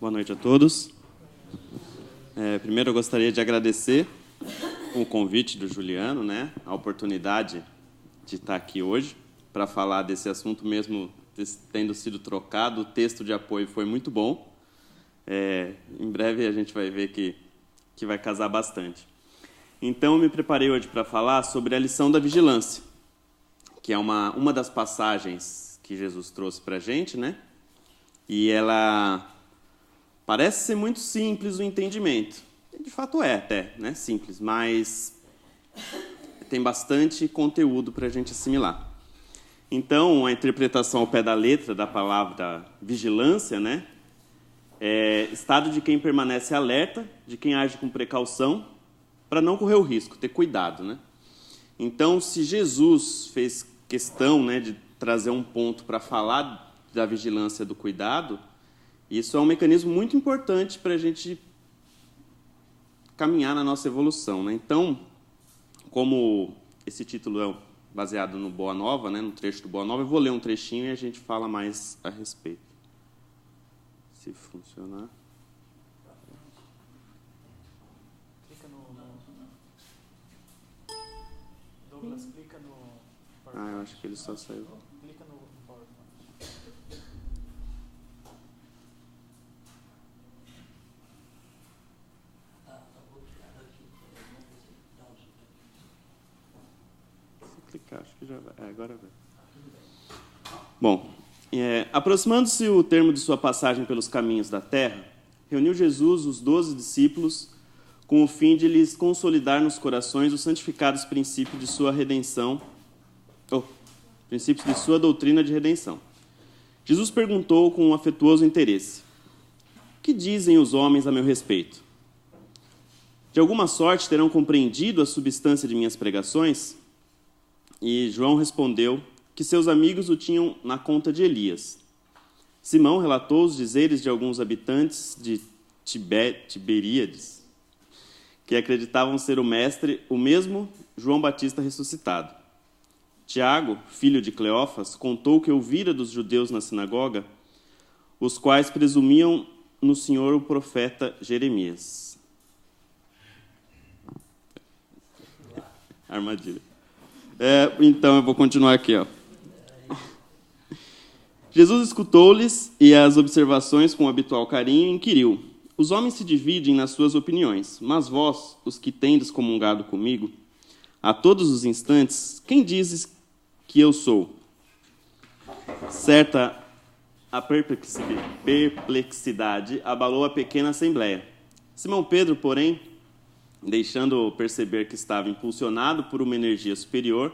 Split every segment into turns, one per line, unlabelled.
Boa noite a todos. Primeiro eu gostaria de agradecer o convite do Juliano, a oportunidade de estar aqui hoje para falar desse assunto, mesmo tendo sido trocado. O texto de apoio foi muito bom. Em breve a gente vai ver que vai casar bastante. Então, eu me preparei hoje para falar sobre a lição da vigilância, que é uma das passagens que Jesus trouxe para a gente, E ela parece ser muito simples o entendimento. De fato é até, simples, mas tem bastante conteúdo para a gente assimilar. Então, a interpretação ao pé da letra da palavra vigilância, é estado de quem permanece alerta, de quem age com precaução, para não correr o risco, ter cuidado, Então, se Jesus fez questão, de trazer um ponto para falar da vigilância, do cuidado, isso é um mecanismo muito importante para a gente caminhar na nossa evolução, Então, como esse título é baseado no Boa Nova, no trecho do Boa Nova, eu vou ler um trechinho e a gente fala mais a respeito. Se funcionar.
Clica no... Douglas, clica no...
Eu acho que ele só saiu.
Clica no PowerPoint.
Se clicar, acho que já vai. Agora vai. Bom, aproximando-se o termo de sua passagem pelos caminhos da terra, reuniu Jesus os 12 discípulos com o fim de lhes consolidar nos corações os santificados princípios de sua redenção, princípios de sua doutrina de redenção. Jesus perguntou com um afetuoso interesse: "O que dizem os homens a meu respeito? De alguma sorte terão compreendido a substância de minhas pregações?" E João respondeu que seus amigos o tinham na conta de Elias. Simão relatou os dizeres de alguns habitantes de Tiberíades, que acreditavam ser o mestre, o mesmo João Batista ressuscitado. Tiago, filho de Cleófas, contou que ouvira dos judeus na sinagoga, os quais presumiam no Senhor o profeta Jeremias. Armadilha. Então, eu vou continuar aqui. Jesus escutou-lhes e as observações com o habitual carinho e inquiriu: "Os homens se dividem nas suas opiniões, mas vós, os que tendes comungado comigo, a todos os instantes, quem dizes que eu sou?" Certa a perplexidade abalou a pequena assembleia. Simão Pedro, porém, deixando perceber que estava impulsionado por uma energia superior,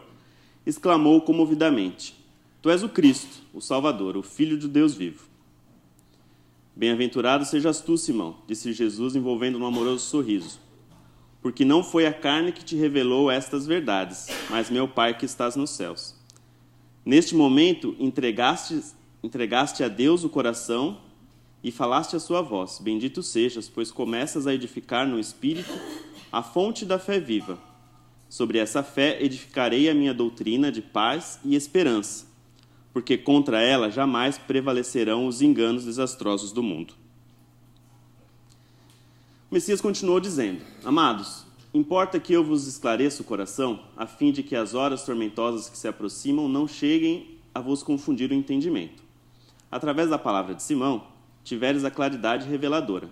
exclamou comovidamente: "Tu és o Cristo, o Salvador, o Filho de Deus vivo." "Bem-aventurado sejas tu, Simão", disse Jesus, envolvendo num amoroso sorriso, "porque não foi a carne que te revelou estas verdades, mas meu Pai que estás nos céus. Neste momento, entregaste a Deus o coração e falaste a sua voz. Bendito sejas, pois começas a edificar no Espírito a fonte da fé viva. Sobre essa fé edificarei a minha doutrina de paz e esperança, porque contra ela jamais prevalecerão os enganos desastrosos do mundo." O Messias continuou dizendo: "Amados, importa que eu vos esclareça o coração, a fim de que as horas tormentosas que se aproximam não cheguem a vos confundir o entendimento. Através da palavra de Simão, tiveres a claridade reveladora,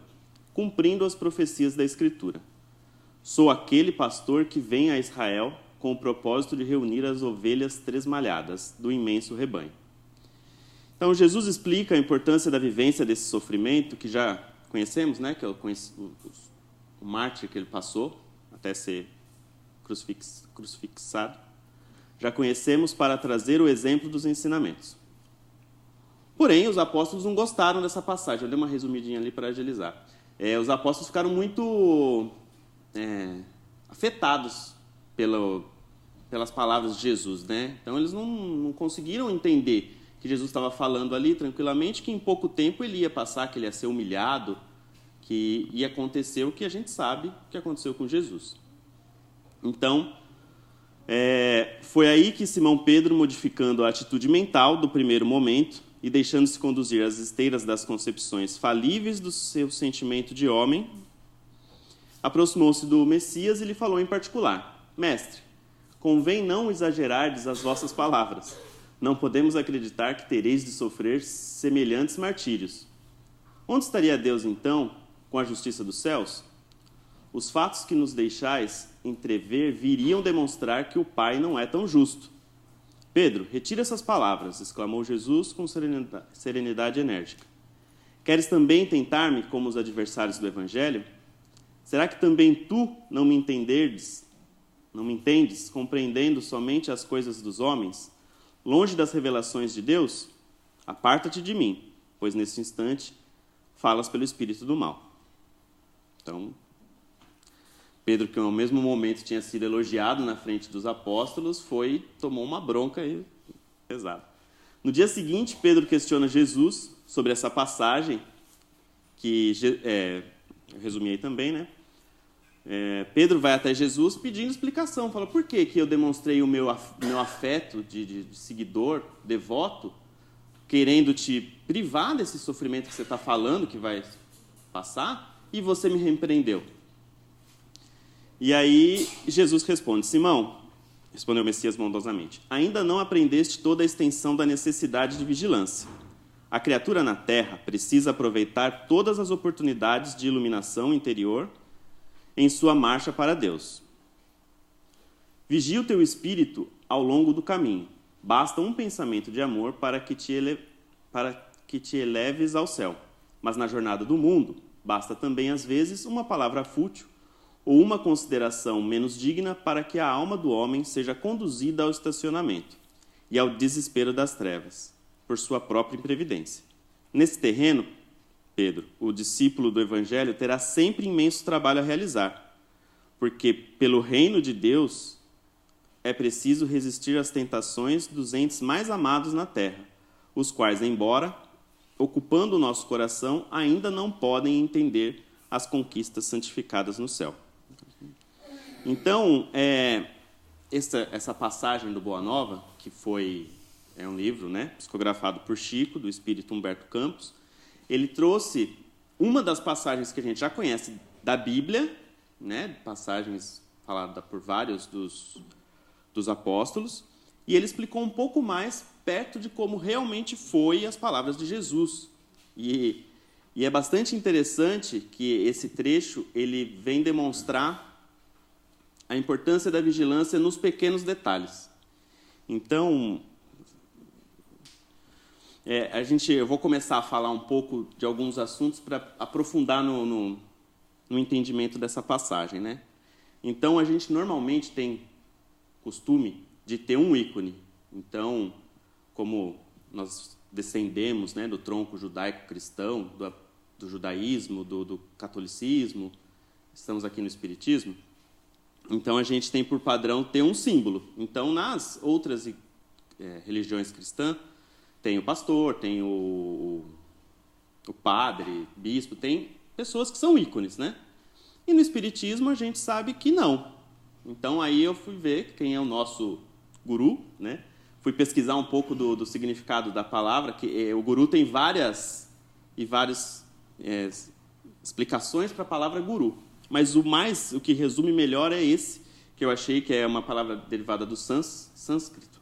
cumprindo as profecias da Escritura. Sou aquele pastor que vem a Israel com o propósito de reunir as ovelhas tresmalhadas do imenso rebanho." Então, Jesus explica a importância da vivência desse sofrimento, que já conhecemos, que é o mártir que ele passou até ser crucifixado. Já conhecemos para trazer o exemplo dos ensinamentos. Porém, os apóstolos não gostaram dessa passagem. Eu dei uma resumidinha ali para agilizar. Os apóstolos ficaram muito afetados pelas palavras de Jesus, Então, eles não conseguiram entender que Jesus estava falando ali tranquilamente, que em pouco tempo ele ia passar, que ele ia ser humilhado, que ia acontecer o que a gente sabe que aconteceu com Jesus. Então, foi aí que Simão Pedro, modificando a atitude mental do primeiro momento e deixando-se conduzir às esteiras das concepções falíveis do seu sentimento de homem, aproximou-se do Messias e lhe falou em particular: Mestre, convém não exagerardes as vossas palavras. Não podemos acreditar que tereis de sofrer semelhantes martírios. Onde estaria Deus, então, com a justiça dos céus? Os fatos que nos deixais entrever viriam demonstrar que o Pai não é tão justo. Pedro, retira essas palavras, exclamou Jesus com serenidade enérgica. Queres também tentar-me como os adversários do Evangelho? Será que também tu não me entendes, compreendendo somente as coisas dos homens, longe das revelações de Deus? Aparta-te de mim, pois nesse instante falas pelo espírito do mal. Então, Pedro, que ao mesmo momento tinha sido elogiado na frente dos apóstolos, tomou uma bronca aí pesada. No dia seguinte, Pedro questiona Jesus sobre essa passagem, que eu resumi aí também, né? Pedro vai até Jesus pedindo explicação. Fala, por que eu demonstrei o meu afeto de seguidor, devoto, querendo te privar desse sofrimento que você está falando, que vai passar, e você me repreendeu? E aí Jesus responde: Simão, respondeu o Messias bondosamente, ainda não aprendeste toda a extensão da necessidade de vigilância. A criatura na terra precisa aproveitar todas as oportunidades de iluminação interior em sua marcha para Deus. Vigia o teu espírito ao longo do caminho. Basta um pensamento de amor para que te eleves ao céu. Mas na jornada do mundo, basta também, às vezes, uma palavra fútil ou uma consideração menos digna para que a alma do homem seja conduzida ao estacionamento e ao desespero das trevas, por sua própria imprevidência. Nesse terreno, Pedro, o discípulo do Evangelho, terá sempre imenso trabalho a realizar, porque pelo reino de Deus é preciso resistir às tentações dos entes mais amados na terra, os quais, embora ocupando o nosso coração, ainda não podem entender as conquistas santificadas no céu. Então, essa passagem do Boa Nova, que é um livro, né, psicografado por Chico, do espírito Humberto Campos, ele trouxe uma das passagens que a gente já conhece da Bíblia, né, passagens faladas por vários dos apóstolos, e ele explicou um pouco mais perto de como realmente foi as palavras de Jesus. E é bastante interessante que esse trecho ele vem demonstrar a importância da vigilância nos pequenos detalhes. Então, eu vou começar a falar um pouco de alguns assuntos para aprofundar no entendimento dessa passagem, né? Então, a gente normalmente tem costume de ter um ícone. Então, como nós descendemos, né, do tronco judaico-cristão, do judaísmo, do catolicismo, estamos aqui no espiritismo, então a gente tem por padrão ter um símbolo. Então, nas outras religiões cristãs, tem o pastor, tem o padre, bispo, tem pessoas que são ícones, né? E no espiritismo a gente sabe que não. Então aí eu fui ver quem é o nosso guru, né? Fui pesquisar um pouco do significado da palavra, que o guru tem várias explicações para a palavra guru. Mas o que resume melhor é esse, que eu achei que é uma palavra derivada do sânscrito.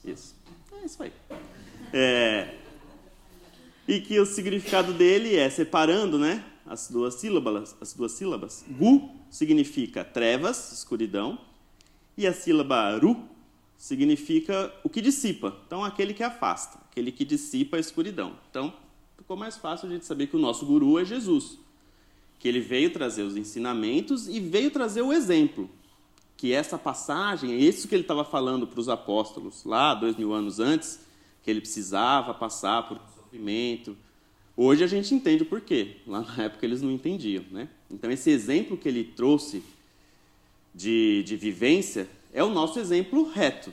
Isso. É isso aí. E que o significado dele é, separando, né, as duas sílabas. Gu significa trevas, escuridão, e a sílaba ru significa o que dissipa. Então, aquele que afasta, aquele que dissipa a escuridão. Então, ficou mais fácil a gente saber que o nosso guru é Jesus, que ele veio trazer os ensinamentos e veio trazer o exemplo, que essa passagem, isso que ele estava falando para os apóstolos lá 2000 anos antes, que ele precisava passar por um sofrimento. Hoje a gente entende o porquê. Lá na época eles não entendiam, né? Então esse exemplo que ele trouxe de vivência é o nosso exemplo reto,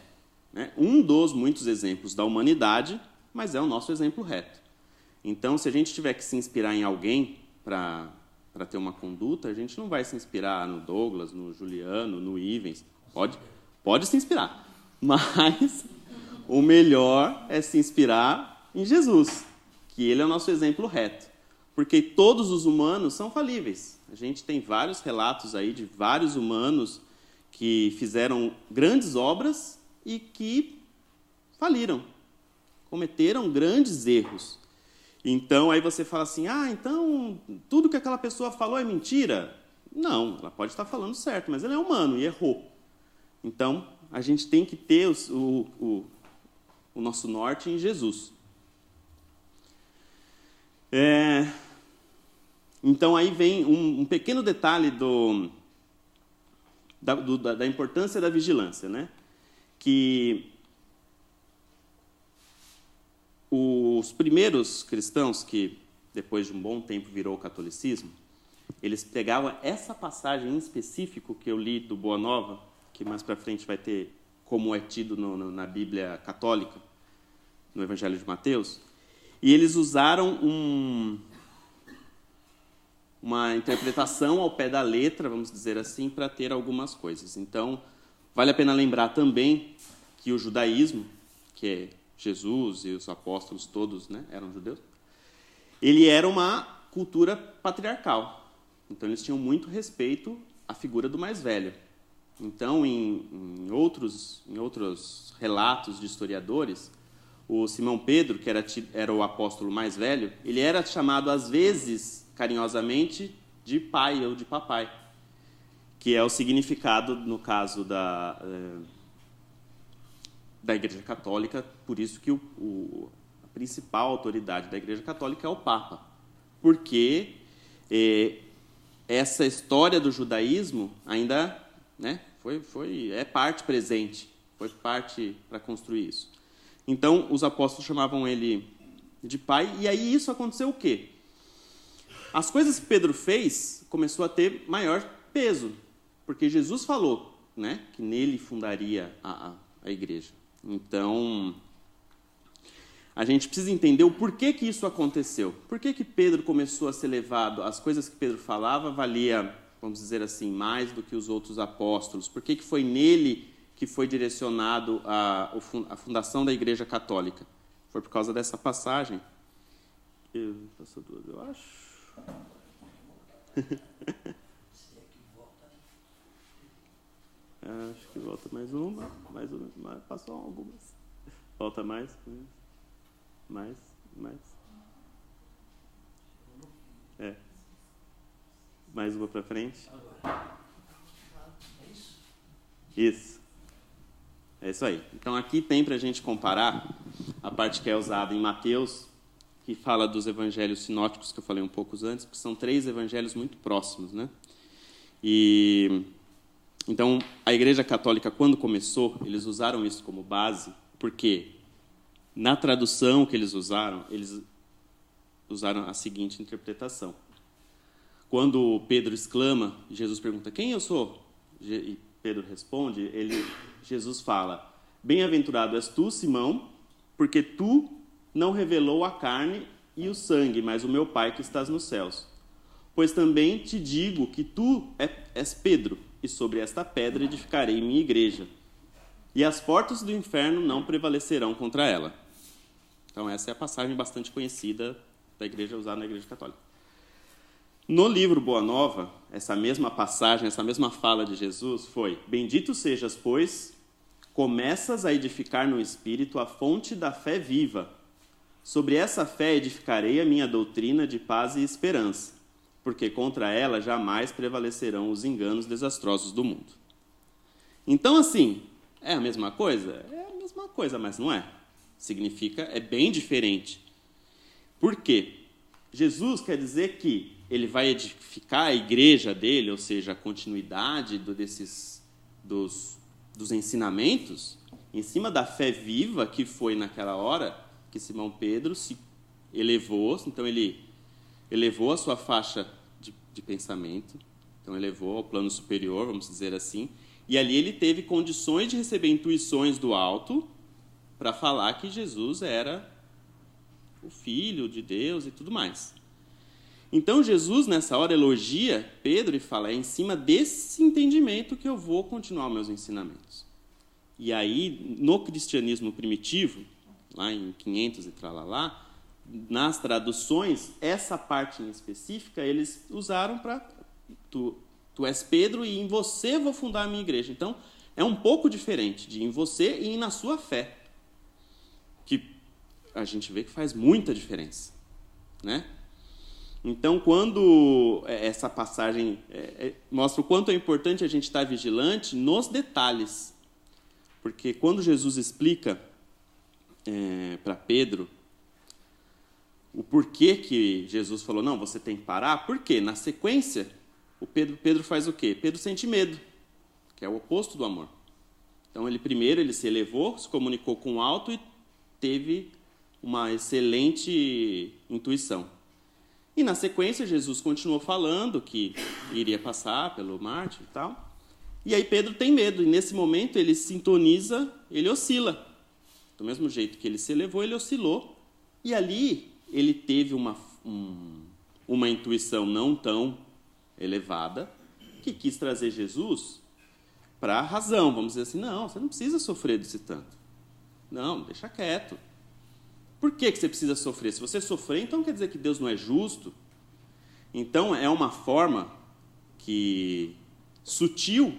né? Um dos muitos exemplos da humanidade, mas é o nosso exemplo reto. Então, se a gente tiver que se inspirar em alguém para ter uma conduta, a gente não vai se inspirar no Douglas, no Juliano, no Ivens. Pode se inspirar, mas o melhor é se inspirar em Jesus, que ele é o nosso exemplo reto. Porque todos os humanos são falíveis. A gente tem vários relatos aí de vários humanos que fizeram grandes obras e que faliram, cometeram grandes erros. Então, aí você fala assim, então tudo que aquela pessoa falou é mentira? Não, ela pode estar falando certo, mas ele é humano e errou. Então, a gente tem que ter o nosso norte em Jesus. Então, aí vem um pequeno detalhe da importância da vigilância, né? Que os primeiros cristãos, que depois de um bom tempo virou o catolicismo, eles pegavam essa passagem em específico que eu li do Boa Nova, que mais para frente vai ter como é tido na Bíblia católica, no Evangelho de Mateus, e eles usaram uma interpretação ao pé da letra, vamos dizer assim, para ter algumas coisas. Então, vale a pena lembrar também que o judaísmo, que é Jesus e os apóstolos todos, né, eram judeus, ele era uma cultura patriarcal. Então, eles tinham muito respeito à figura do mais velho. Então, em outros relatos de historiadores, o Simão Pedro, que era o apóstolo mais velho, ele era chamado, às vezes, carinhosamente, de pai ou de papai, que é o significado, no caso da Igreja Católica, por isso que a principal autoridade da Igreja Católica é o Papa, porque essa história do judaísmo ainda, né, é parte presente, foi parte para construir isso. Então, os apóstolos chamavam ele de pai, e aí isso aconteceu o quê? As coisas que Pedro fez começou a ter maior peso, porque Jesus falou, né, que nele fundaria a igreja. Então, a gente precisa entender o porquê que isso aconteceu. Por que Pedro começou a ser levado, as coisas que Pedro falava valia, vamos dizer assim, mais do que os outros apóstolos? Por que foi nele que foi direcionado a fundação da Igreja Católica? Foi por causa dessa passagem. Passou duas, eu acho. Acho que volta mais uma, passou algumas. Volta mais. Mais uma para frente. Isso. É isso aí. Então aqui tem para a gente comparar a parte que é usada em Mateus, que fala dos evangelhos sinóticos, que eu falei um pouco antes, porque são 3 evangelhos muito próximos, né? Então, a Igreja Católica, quando começou, eles usaram isso como base, porque na tradução que eles usaram a seguinte interpretação. Quando Pedro exclama, Jesus pergunta, quem eu sou? E Pedro responde, Jesus fala, bem-aventurado és tu, Simão, porque tu não revelou a carne e o sangue, mas o meu Pai que estás nos céus. Pois também te digo que tu és Pedro, e sobre esta pedra edificarei minha igreja, e as portas do inferno não prevalecerão contra ela. Então essa é a passagem bastante conhecida da igreja, usada na Igreja Católica. No livro Boa Nova, essa mesma passagem, essa mesma fala de Jesus foi, bendito sejas, pois, começas a edificar no Espírito a fonte da fé viva. Sobre essa fé edificarei a minha doutrina de paz e esperança, porque contra ela jamais prevalecerão os enganos desastrosos do mundo. Então, assim, é a mesma coisa? É a mesma coisa, mas não é. Significa, é bem diferente. Por quê? Jesus quer dizer que ele vai edificar a igreja dele, ou seja, a continuidade dos ensinamentos, em cima da fé viva que foi naquela hora que Simão Pedro se elevou. Então, ele elevou a sua faixa de pensamento, então elevou ao plano superior, vamos dizer assim, e ali ele teve condições de receber intuições do alto para falar que Jesus era o Filho de Deus e tudo mais. Então Jesus, nessa hora, elogia Pedro e fala, é em cima desse entendimento que eu vou continuar meus ensinamentos. E aí, no cristianismo primitivo, lá em 500 e tralalá, nas traduções, essa parte em específica, eles usaram para tu és Pedro e em você vou fundar a minha igreja. Então, é um pouco diferente de em você e na sua fé, que a gente vê que faz muita diferença, né? Então, quando essa passagem mostra o quanto é importante a gente estar vigilante nos detalhes, porque quando Jesus explica para Pedro o porquê que Jesus falou, não, você tem que parar, por quê? Na sequência, Pedro faz o quê? Pedro sente medo, que é o oposto do amor. Então, ele se elevou, se comunicou com o alto e teve uma excelente intuição. E, na sequência, Jesus continuou falando que iria passar pelo mártir e tal. E aí Pedro tem medo, e nesse momento ele sintoniza, ele oscila. Do mesmo jeito que ele se elevou, ele oscilou. E ali ele teve uma intuição não tão elevada, que quis trazer Jesus para a razão. Vamos dizer assim, não, você não precisa sofrer desse tanto. Não, deixa quieto. Por que você precisa sofrer? Se você sofrer, então quer dizer que Deus não é justo? Então, é uma forma sutil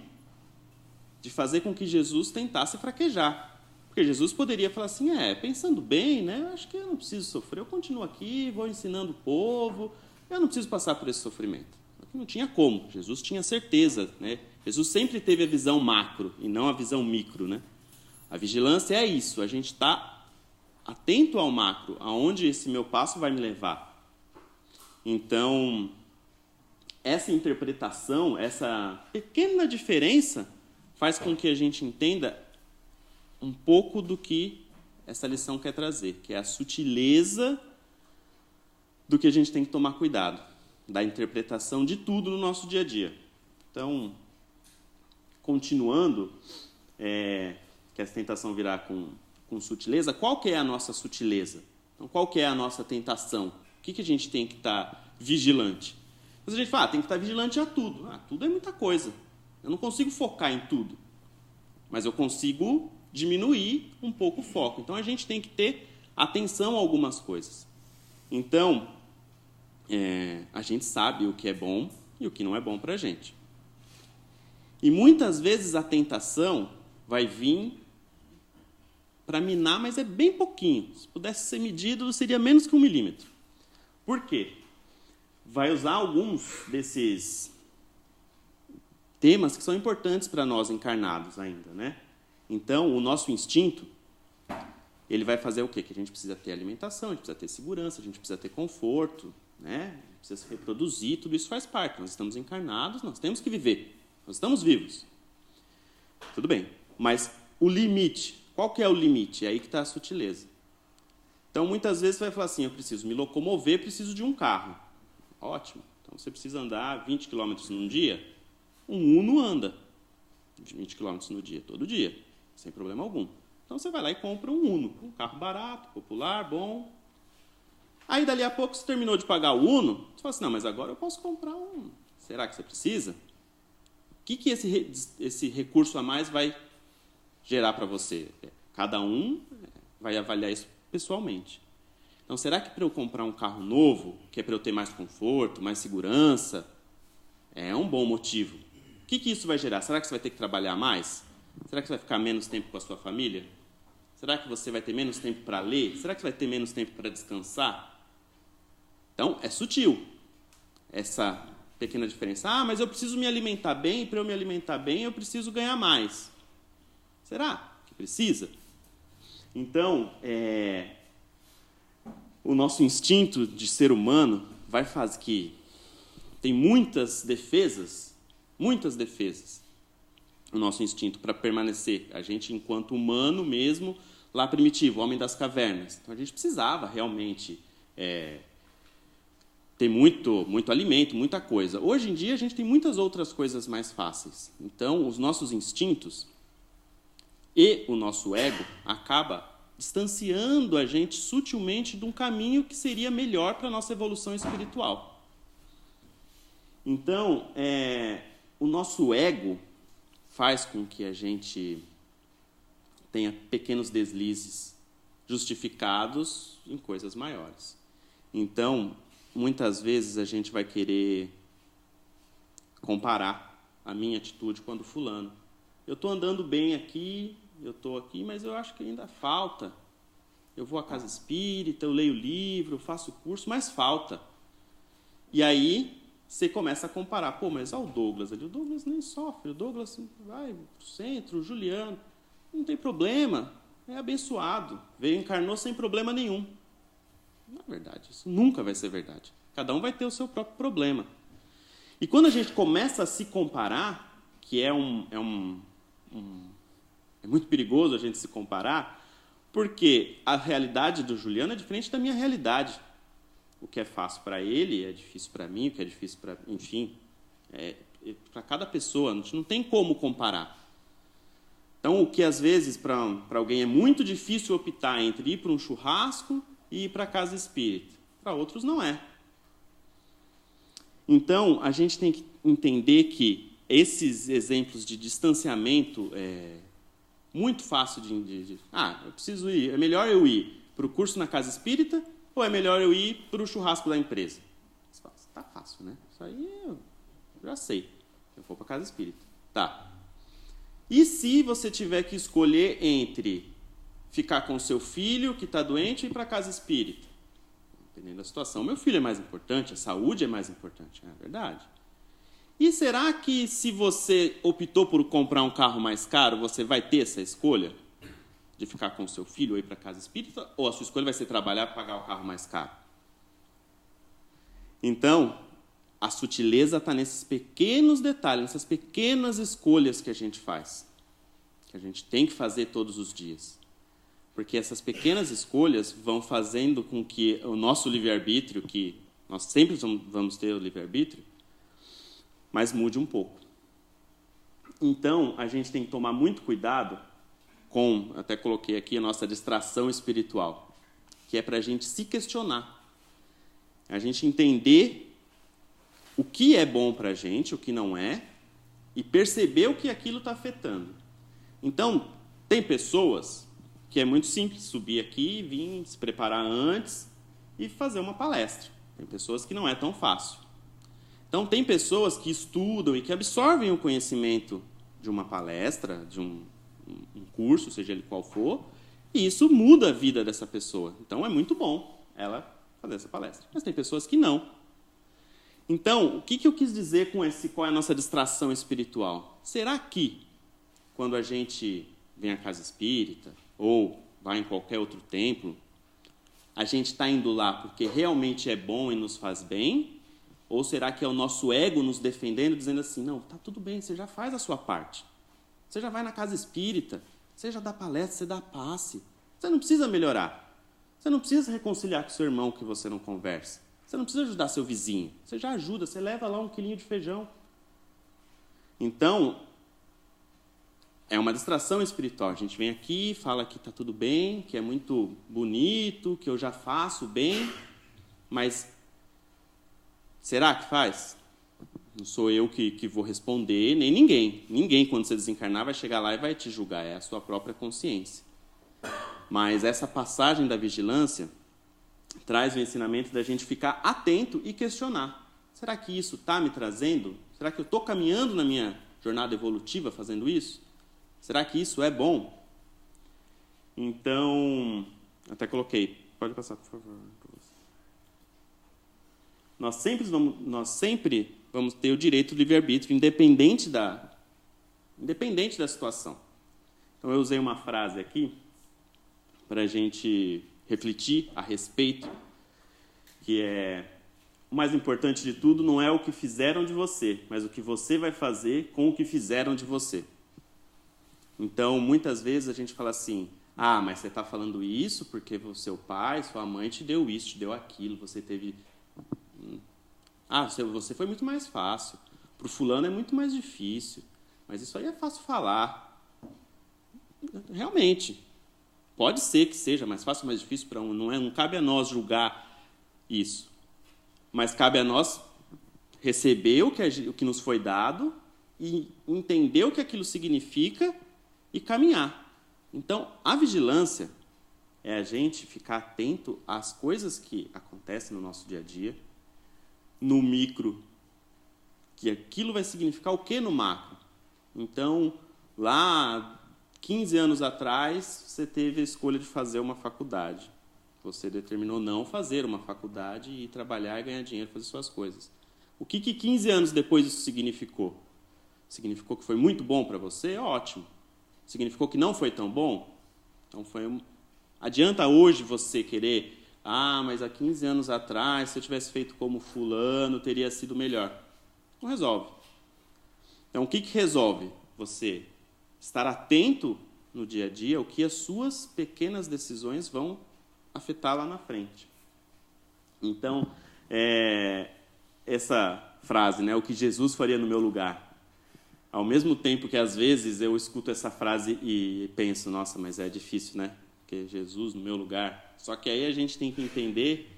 de fazer com que Jesus tentasse fraquejar. Porque Jesus poderia falar assim, pensando bem, né, acho que eu não preciso sofrer, eu continuo aqui, vou ensinando o povo, eu não preciso passar por esse sofrimento. Não tinha como, Jesus tinha certeza, né? Jesus sempre teve a visão macro e não a visão micro, né? A vigilância é isso, a gente está atento ao macro, aonde esse meu passo vai me levar. Então, essa interpretação, essa pequena diferença, faz com que a gente entenda um pouco do que essa lição quer trazer, que é a sutileza do que a gente tem que tomar cuidado, da interpretação de tudo no nosso dia a dia. Então, continuando, que essa tentação virá com sutileza, qual que é a nossa sutileza? Então, qual que é a nossa tentação? O que a gente tem que estar vigilante? Mas a gente fala, tem que estar vigilante a tudo. Tudo é muita coisa. Eu não consigo focar em tudo. Mas eu consigo diminuir um pouco o foco. Então, a gente tem que ter atenção a algumas coisas. Então, a gente sabe o que é bom e o que não é bom para a gente. E muitas vezes a tentação vai vir para minar, mas é bem pouquinho. Se pudesse ser medido, seria menos que 1 milímetro. Por quê? Vai usar alguns desses temas que são importantes para nós encarnados ainda, né? Então, o nosso instinto, ele vai fazer o quê? Que a gente precisa ter alimentação, a gente precisa ter segurança, a gente precisa ter conforto, né? A gente precisa se reproduzir, tudo isso faz parte. Nós estamos encarnados, nós temos que viver. Nós estamos vivos. Tudo bem. Mas o limite, qual que é o limite? É aí que está a sutileza. Então, muitas vezes você vai falar assim, eu preciso me locomover, preciso de um carro. Ótimo. Então, você precisa andar 20 km num dia. Um Uno anda 20 km no dia, todo dia, sem problema algum. Então, você vai lá e compra um Uno, um carro barato, popular, bom. Aí, dali a pouco, você terminou de pagar o Uno, você fala assim, não, mas agora eu posso comprar um. Será que você precisa? O que esse recurso a mais vai gerar para você? Cada um vai avaliar isso pessoalmente. Então, será que para eu comprar um carro novo, que é para eu ter mais conforto, mais segurança, é um bom motivo? O que isso vai gerar? Será que você vai ter que trabalhar mais? Será que você vai ficar menos tempo com a sua família? Será que você vai ter menos tempo para ler? Será que você vai ter menos tempo para descansar? Então, é sutil essa pequena diferença. Mas eu preciso me alimentar bem, e para eu me alimentar bem, eu preciso ganhar mais. Será que precisa? Então, o nosso instinto de ser humano vai fazer que tem muitas defesas, o nosso instinto para permanecer, a gente enquanto humano mesmo, lá primitivo, homem das cavernas. Então, a gente precisava realmente ter muito alimento, muita coisa. Hoje em dia, a gente tem muitas outras coisas mais fáceis. Então, os nossos instintos e o nosso ego acaba distanciando a gente sutilmente de um caminho que seria melhor para a nossa evolução espiritual. Então, o nosso ego faz com que a gente tenha pequenos deslizes justificados em coisas maiores. Então, muitas vezes a gente vai querer comparar a minha atitude com a do fulano. Eu estou andando bem aqui, eu estou aqui, mas eu acho que ainda falta. Eu vou à casa espírita, eu leio livro, eu faço curso, mas falta. E aí você começa a comparar. Pô, mas olha o Douglas ali. O Douglas nem sofre. O Douglas vai para o centro, o Juliano. Não tem problema. É abençoado. Veio, encarnou sem problema nenhum. Não é verdade. Isso nunca vai ser verdade. Cada um vai ter o seu próprio problema. E quando a gente começa a se comparar, que é muito perigoso a gente se comparar, porque a realidade do Juliano é diferente da minha realidade. O que é fácil para ele é difícil para mim, o que é difícil para... Enfim, para cada pessoa, a gente não tem como comparar. Então, o que às vezes para alguém é muito difícil optar entre ir para um churrasco e ir para a casa espírita. Para outros não é. Então, a gente tem que entender que esses exemplos de distanciamento muito fácil eu preciso ir, é melhor eu ir para o curso na casa espírita ou é melhor eu ir para o churrasco da empresa? Está fácil, né? Isso aí eu já sei. Eu vou para a casa espírita. Tá. E se você tiver que escolher entre ficar com o seu filho que está doente e ir para a casa espírita? Dependendo da situação, meu filho é mais importante, a saúde é mais importante, é verdade. E será que se você optou por comprar um carro mais caro, você vai ter essa escolha de ficar com o seu filho ou ir para a casa espírita? Ou a sua escolha vai ser trabalhar para pagar o carro mais caro? Então, a sutileza está nesses pequenos detalhes, nessas pequenas escolhas que a gente faz, que a gente tem que fazer todos os dias. Porque essas pequenas escolhas vão fazendo com que o nosso livre-arbítrio, que nós sempre vamos ter o livre-arbítrio, mas mude um pouco. Então, a gente tem que tomar muito cuidado com, até coloquei aqui, a nossa distração espiritual, que é para a gente se questionar. A gente entender o que é bom para a gente, o que não é, e perceber o que aquilo está afetando. Então, tem pessoas que é muito simples subir aqui, vir, se preparar antes e fazer uma palestra. Tem pessoas que não é tão fácil. Então, tem pessoas que estudam e que absorvem o conhecimento de uma palestra, de um curso, seja ele qual for, e isso muda a vida dessa pessoa. Então, é muito bom ela fazer essa palestra. Mas tem pessoas que não. Então, o que eu quis dizer com qual é a nossa distração espiritual? Será que, quando a gente vem à casa espírita, ou vai em qualquer outro templo, a gente está indo lá porque realmente é bom e nos faz bem? Ou será que é o nosso ego nos defendendo, dizendo assim, não, está tudo bem, você já faz a sua parte. Você já vai na casa espírita, você já dá palestra, você dá passe. Você não precisa melhorar. Você não precisa reconciliar com seu irmão que você não conversa. Você não precisa ajudar seu vizinho. Você já ajuda, você leva lá 1 quilinho de feijão. Então, é uma distração espiritual. A gente vem aqui, fala que está tudo bem, que é muito bonito, que eu já faço bem, mas será que faz? Não sou eu que vou responder, nem ninguém. Ninguém, quando você desencarnar, vai chegar lá e vai te julgar. É a sua própria consciência. Mas essa passagem da vigilância traz o ensinamento da gente ficar atento e questionar. Será que isso está me trazendo? Será que eu estou caminhando na minha jornada evolutiva fazendo isso? Será que isso é bom? Então, até coloquei. Pode passar, por favor. Nós sempre vamos ter o direito do livre-arbítrio, independente da situação. Então, eu usei uma frase aqui para a gente refletir a respeito, que é: o mais importante de tudo não é o que fizeram de você, mas o que você vai fazer com o que fizeram de você. Então, muitas vezes a gente fala assim, mas você está falando isso porque seu pai, sua mãe te deu isso, te deu aquilo, você teve... você foi muito mais fácil. Para o fulano é muito mais difícil. Mas isso aí é fácil falar. Realmente. Pode ser que seja mais fácil ou mais difícil para um. Não cabe a nós julgar isso. Mas cabe a nós receber o que nos foi dado e entender o que aquilo significa e caminhar. Então, a vigilância é a gente ficar atento às coisas que acontecem no nosso dia a dia, no micro, que aquilo vai significar o que no macro. Então, lá, 15 anos atrás, você teve a escolha de fazer uma faculdade. Você determinou não fazer uma faculdade e trabalhar, ganhar dinheiro, fazer suas coisas. O que 15 anos depois isso significou? Significou que foi muito bom para você? Ótimo. Significou que não foi tão bom? Então, adianta hoje você querer, mas há 15 anos atrás, se eu tivesse feito como fulano, teria sido melhor. Não resolve. Então, o que resolve? Você estar atento no dia a dia ao que as suas pequenas decisões vão afetar lá na frente. Então, essa frase, né, o que Jesus faria no meu lugar. Ao mesmo tempo que, às vezes, eu escuto essa frase e penso, nossa, mas é difícil, né? Porque Jesus no meu lugar. Só que aí a gente tem que entender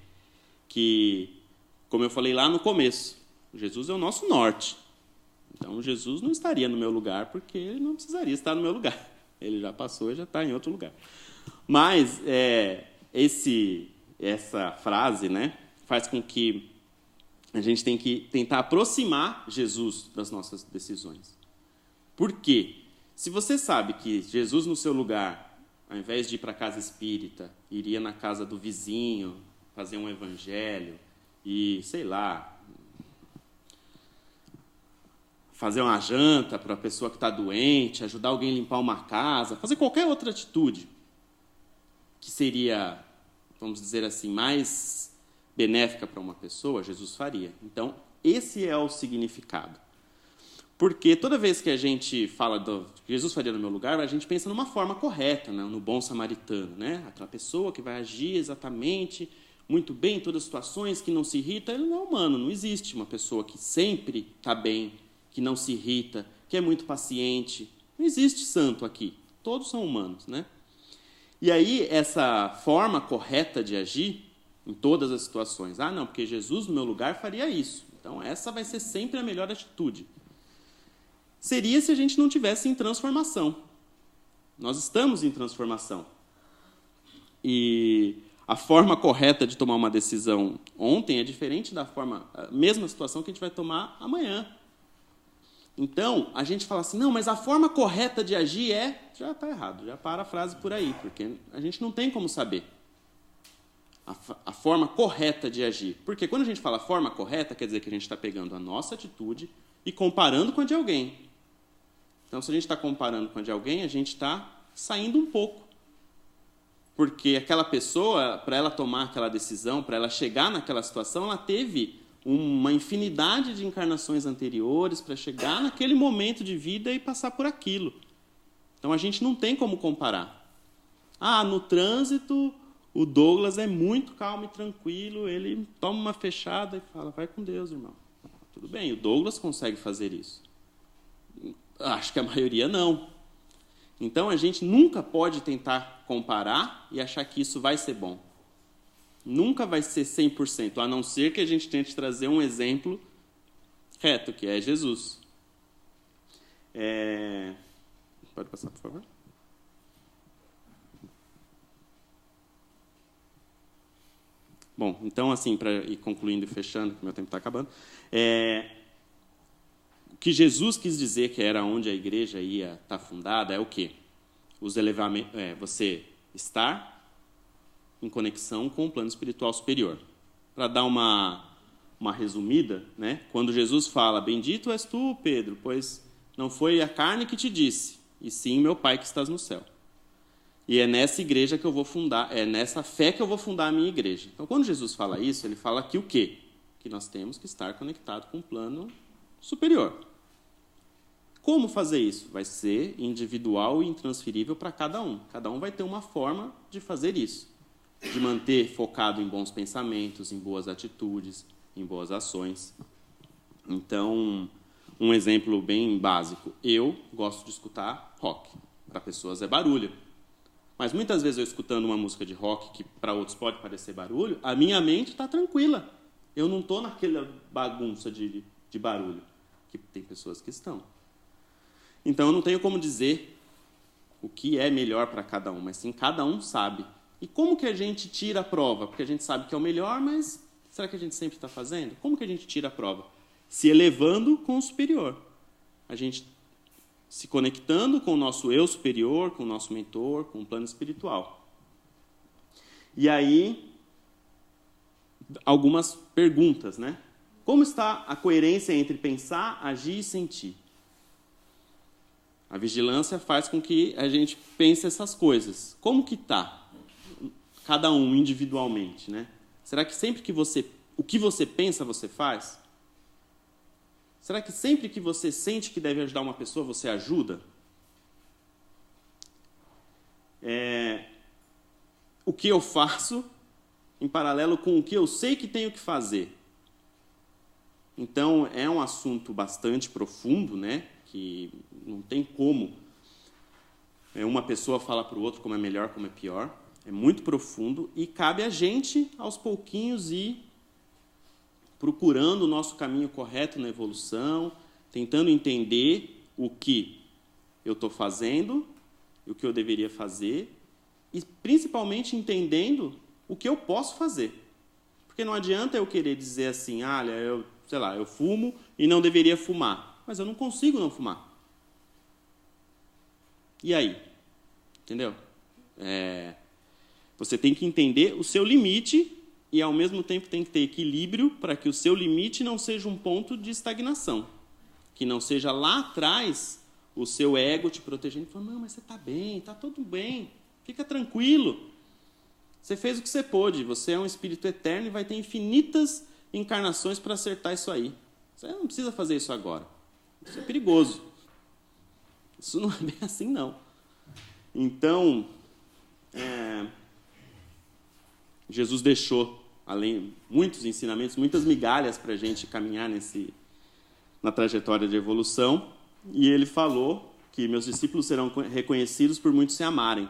que, como eu falei lá no começo, Jesus é o nosso norte. Então, Jesus não estaria no meu lugar porque ele não precisaria estar no meu lugar. Ele já passou e já está em outro lugar. Mas essa frase, né, faz com que a gente tem que tentar aproximar Jesus das nossas decisões. Por quê? Se você sabe que Jesus no seu lugar, ao invés de ir para a casa espírita, iria na casa do vizinho, fazer um evangelho e, sei lá, fazer uma janta para a pessoa que está doente, ajudar alguém a limpar uma casa, fazer qualquer outra atitude que seria, vamos dizer assim, mais benéfica para uma pessoa, Jesus faria. Então, esse é o significado. Porque toda vez que a gente fala do que Jesus faria no meu lugar, a gente pensa numa forma correta, né? No bom samaritano, né? Aquela pessoa que vai agir exatamente, muito bem em todas as situações, que não se irrita. Ele não é humano, não existe uma pessoa que sempre está bem, que não se irrita, que é muito paciente. Não existe santo aqui. Todos são humanos, né? E aí, essa forma correta de agir em todas as situações. Não, porque Jesus no meu lugar faria isso. Então, essa vai ser sempre a melhor atitude. Seria se a gente não tivesse em transformação. Nós estamos em transformação. E a forma correta de tomar uma decisão ontem é diferente da mesma situação que a gente vai tomar amanhã. Então, a gente fala assim, não, mas a forma correta de agir já está errado, já para a frase por aí, porque a gente não tem como saber a forma correta de agir. Porque quando a gente fala forma correta, quer dizer que a gente está pegando a nossa atitude e comparando com a de alguém. Então, se a gente está comparando com a de alguém, a gente está saindo um pouco. Porque aquela pessoa, para ela tomar aquela decisão, para ela chegar naquela situação, ela teve uma infinidade de encarnações anteriores para chegar naquele momento de vida e passar por aquilo. Então, a gente não tem como comparar. No trânsito, o Douglas é muito calmo e tranquilo, ele toma uma fechada e fala, vai com Deus, irmão. Tudo bem, o Douglas consegue fazer isso. Acho que a maioria não. Então, a gente nunca pode tentar comparar e achar que isso vai ser bom. Nunca vai ser 100%, a não ser que a gente tente trazer um exemplo reto, que é Jesus. Pode passar, por favor? Bom, então, assim, para ir concluindo e fechando, que meu tempo está acabando, o que Jesus quis dizer que era onde a igreja ia estar fundada é o quê? Você estar em conexão com o plano espiritual superior. Para dar uma resumida, né? Quando Jesus fala, bendito és tu, Pedro, pois não foi a carne que te disse, e sim meu Pai que estás no céu. E é nessa igreja que eu vou fundar, é nessa fé que eu vou fundar a minha igreja. Então, quando Jesus fala isso, ele fala que o quê? Que nós temos que estar conectados com o plano superior. Como fazer isso? Vai ser individual e intransferível para cada um. Cada um vai ter uma forma de fazer isso. De manter focado em bons pensamentos, em boas atitudes, em boas ações. Então, um exemplo bem básico. Eu gosto de escutar rock. Para pessoas é barulho. Mas muitas vezes eu escutando uma música de rock, que para outros pode parecer barulho, a minha mente está tranquila. Eu não estou naquela bagunça de barulho. Que tem pessoas que estão. Então, eu não tenho como dizer o que é melhor para cada um, mas sim cada um sabe. E como que a gente tira a prova? Porque a gente sabe que é o melhor, mas será que a gente sempre está fazendo? Como que a gente tira a prova? Se elevando com o superior. A gente se conectando com o nosso eu superior, com o nosso mentor, com o plano espiritual. E aí, algumas perguntas, né? Como está a coerência entre pensar, agir e sentir? A vigilância faz com que a gente pense essas coisas. Como que está? Cada um individualmente, né? Será que sempre que o que você pensa, você faz? Será que sempre que você sente que deve ajudar uma pessoa, você ajuda? O que eu faço em paralelo com o que eu sei que tenho que fazer? Então, é um assunto bastante profundo, né? Que não tem como uma pessoa falar para o outro como é melhor, como é pior. É muito profundo e cabe a gente, aos pouquinhos, ir procurando o nosso caminho correto na evolução, tentando entender o que eu estou fazendo, o que eu deveria fazer, e principalmente entendendo o que eu posso fazer. Porque não adianta eu querer dizer assim, olha, eu fumo e não deveria fumar, mas eu não consigo não fumar. E aí? Entendeu? Você tem que entender o seu limite e, ao mesmo tempo, tem que ter equilíbrio para que o seu limite não seja um ponto de estagnação. Que não seja lá atrás o seu ego te protegendo e falando, não, mas você está bem, está tudo bem, fica tranquilo. Você fez o que você pôde, você é um espírito eterno e vai ter infinitas encarnações para acertar isso aí. Você não precisa fazer isso agora. Isso é perigoso. Isso não é bem assim, não. Então, Jesus deixou, além muitos ensinamentos, muitas migalhas para a gente caminhar na trajetória de evolução. E ele falou que meus discípulos serão reconhecidos por muitos se amarem.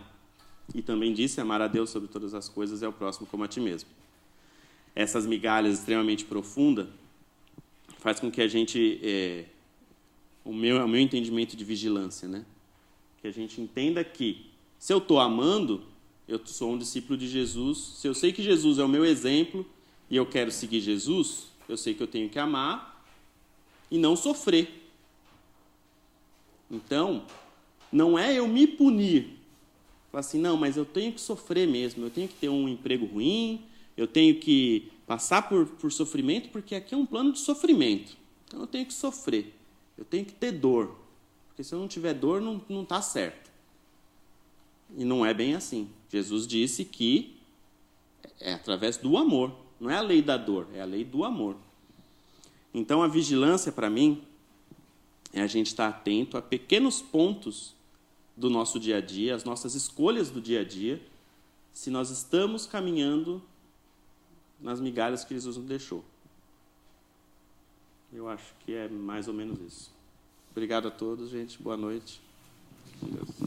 E também disse, amar a Deus sobre todas as coisas e ao próximo como a ti mesmo. Essas migalhas extremamente profundas faz com que a gente... o meu entendimento de vigilância, né? Que a gente entenda que, se eu estou amando, eu sou um discípulo de Jesus. Se eu sei que Jesus é o meu exemplo e eu quero seguir Jesus, eu sei que eu tenho que amar e não sofrer. Então, não é eu me punir. Falar assim, não, mas eu tenho que sofrer mesmo, eu tenho que ter um emprego ruim, eu tenho que passar por sofrimento, porque aqui é um plano de sofrimento. Então, eu tenho que sofrer, eu tenho que ter dor. Porque se eu não tiver dor, não está certo. E não é bem assim. Jesus disse que é através do amor. Não é a lei da dor, é a lei do amor. Então, a vigilância, para mim, é a gente estar atento a pequenos pontos do nosso dia a dia, as nossas escolhas do dia a dia, se nós estamos caminhando nas migalhas que Jesus nos deixou. Eu acho que é mais ou menos isso. Obrigado a todos, gente. Boa noite. Com Deus.